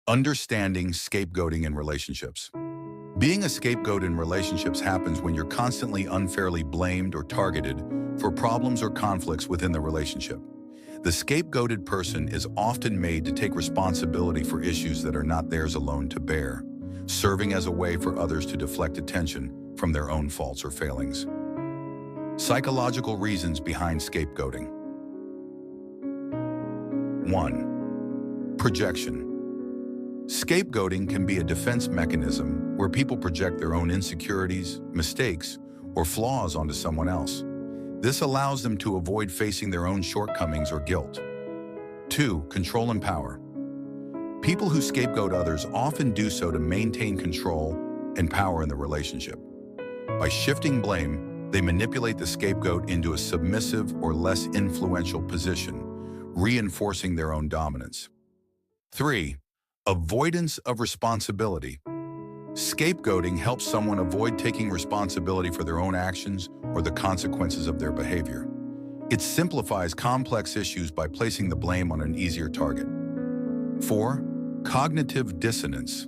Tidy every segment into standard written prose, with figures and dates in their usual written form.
Understanding scapegoating in relationships. Being a scapegoat in relationships happens when you're constantly unfairly blamed or targeted for problems or conflicts within the relationship. The scapegoated person is often made to take responsibility for issues that are not theirs alone to bear, serving as a way for others to deflect attention from their own faults or failings. Psychological reasons behind scapegoating. 1. Projection. Scapegoating can be a defense mechanism where people project their own insecurities, mistakes, or flaws onto someone else. This allows them to avoid facing their own shortcomings or guilt. 2. Control and power. People who scapegoat others often do so to maintain control and power in the relationship. By shifting blame, they manipulate the scapegoat into a submissive or less influential position, reinforcing their own dominance. 3. Avoidance of responsibility. Scapegoating helps someone avoid taking responsibility for their own actions or the consequences of their behavior. It simplifies complex issues by placing the blame on an easier target. 4. Cognitive dissonance.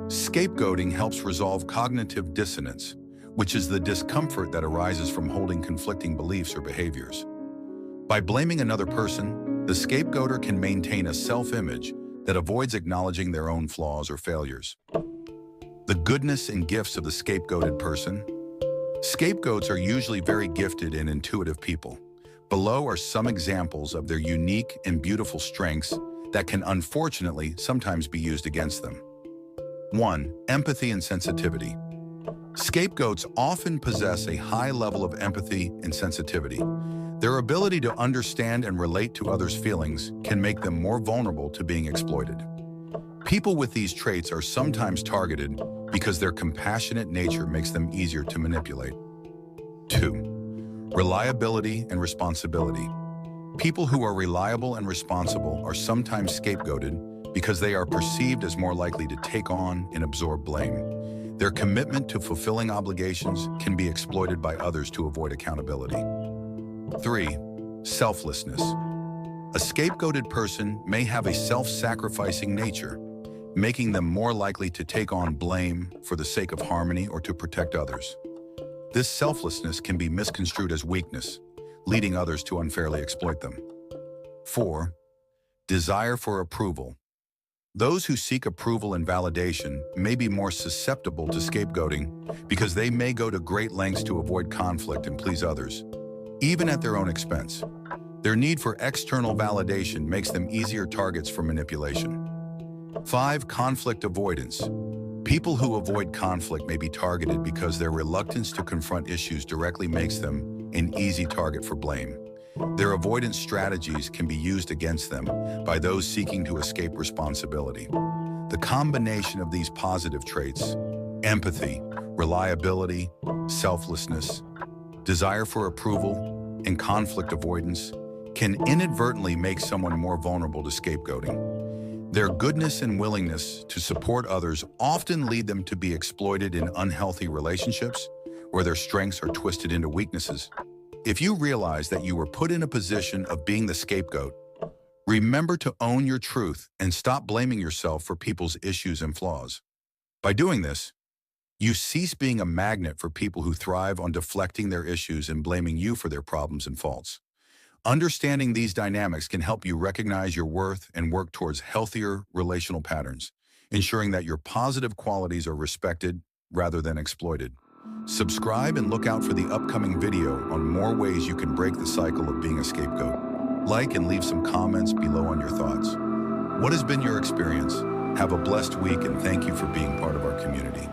Scapegoating helps resolve cognitive dissonance, which is the discomfort that arises from holding conflicting beliefs or behaviors. By blaming another person, the scapegoater can maintain a self-image that avoids acknowledging their own flaws or failures. The goodness and gifts of the scapegoated person. Scapegoats are usually very gifted and intuitive people. Below are some examples of their unique and beautiful strengths that can unfortunately sometimes be used against them. 1. Empathy and sensitivity. Scapegoats often possess a high level of empathy and sensitivity. Their ability to understand and relate to others' feelings can make them more vulnerable to being exploited. People with these traits are sometimes targeted because their compassionate nature makes them easier to manipulate. 2. Reliability and responsibility. People who are reliable and responsible are sometimes scapegoated because they are perceived as more likely to take on and absorb blame. Their commitment to fulfilling obligations can be exploited by others to avoid accountability. 3. Selflessness. A scapegoated person may have a self-sacrificing nature, making them more likely to take on blame for the sake of harmony or to protect others. This selflessness can be misconstrued as weakness, leading others to unfairly exploit them. 4. Desire for approval. Those who seek approval and validation may be more susceptible to scapegoating because they may go to great lengths to avoid conflict and please others, even at their own expense. Their need for external validation makes them easier targets for manipulation. 5. Conflict avoidance. People who avoid conflict may be targeted because their reluctance to confront issues directly makes them an easy target for blame. Their avoidance strategies can be used against them by those seeking to escape responsibility. The combination of these positive traits, empathy, reliability, selflessness, desire for approval, and conflict avoidance, can inadvertently make someone more vulnerable to scapegoating. Their goodness and willingness to support others often lead them to be exploited in unhealthy relationships where their strengths are twisted into weaknesses. If you realize that you were put in a position of being the scapegoat, remember to own your truth and stop blaming yourself for people's issues and flaws. By doing this, you cease being a magnet for people who thrive on deflecting their issues and blaming you for their problems and faults. Understanding these dynamics can help you recognize your worth and work towards healthier relational patterns, ensuring that your positive qualities are respected rather than exploited. Subscribe and look out for the upcoming video on more ways you can break the cycle of being a scapegoat. Like and leave some comments below on your thoughts. What has been your experience? Have a blessed week and thank you for being part of our community.